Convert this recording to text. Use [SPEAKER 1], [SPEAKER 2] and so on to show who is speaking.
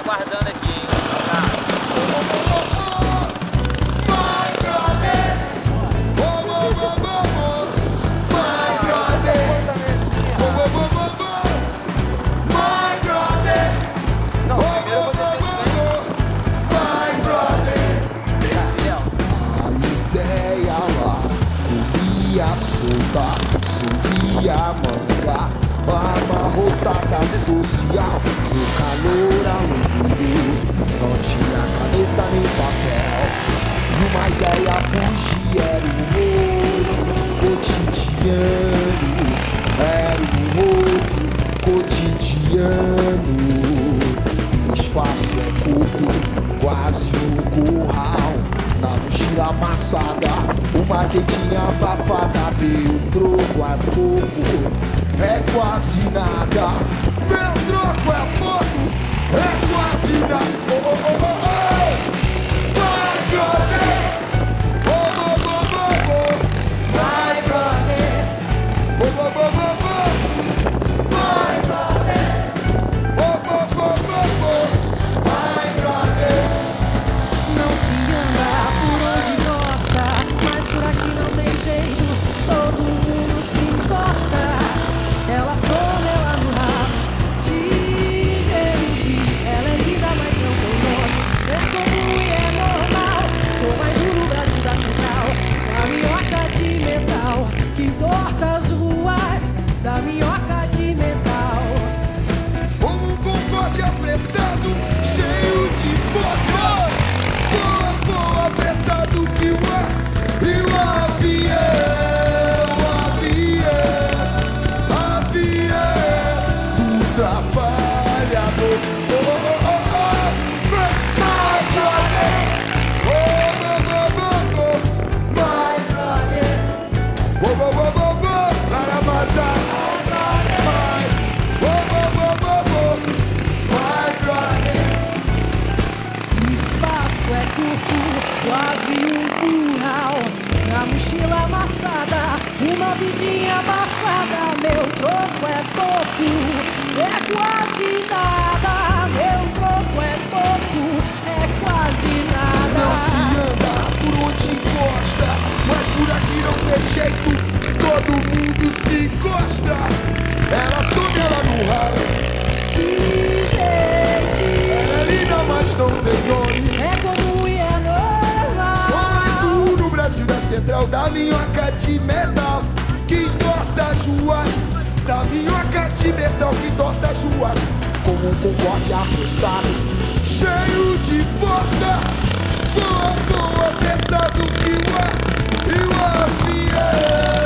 [SPEAKER 1] aguardando aqui, hein?
[SPEAKER 2] Solta, subia a manga, amarrotada social, no calor alegre, não tinha caneta nem papel, e uma ideia fugir era o outro cotidiano, era o outro cotidiano, o espaço é curto, quase um curral. Na mochila amassada, uma quentinha abafada. Meu troco é pouco, é quase nada. Meu troco é pouco, é quase nada. Oh, oh, oh, oh, oh. My brother, oh, oh, oh, oh, oh. My brother, oh, oh, oh, oh, oh. My brother, oh, oh, oh, oh, oh. My brother.
[SPEAKER 3] Não se anda por onde gosta, mas por aqui não tem jeito, todo mundo se encosta. Ela some, ela no rabo de gente. Ela é linda, mas não tem nome. É comum e é normal. Sou mais um no Brasil da Central, da minhoca de metal que entorta as ruas, da minhoca de metal.
[SPEAKER 2] Como um concorde apressado, cheio de força. Voa, voa, apressado que o ar e o avião, do trabalhador. Oh, oh, oh, oh, my brother. Oh, oh, oh, oh,
[SPEAKER 3] My brother,
[SPEAKER 2] oh, oh, oh, oh, oh, Laramasa. My, oh, oh, oh, oh, oh, my brother.
[SPEAKER 3] o espaço é curto, quase um curral. Na mochila amassada, uma vidinha abafada. Meu troco é pouco, é quase nada. Meu troco é pouco, é quase
[SPEAKER 2] Não se
[SPEAKER 3] nada.
[SPEAKER 2] anda por onde encosta, mas por aqui não tem jeito, todo mundo se encosta. Ela some, ela no ralo,
[SPEAKER 3] De gente,
[SPEAKER 2] ela é linda, mas não tem nome.
[SPEAKER 3] é comum e é
[SPEAKER 2] Sou mais
[SPEAKER 3] normal.
[SPEAKER 2] um no Brasil da Central, da minhoca de metal que entorta as ruas, da minhoca de metal que entorta as ruas, como um concorde apressado, cheio de força. Voa, voa, pesado que o ar e o avião.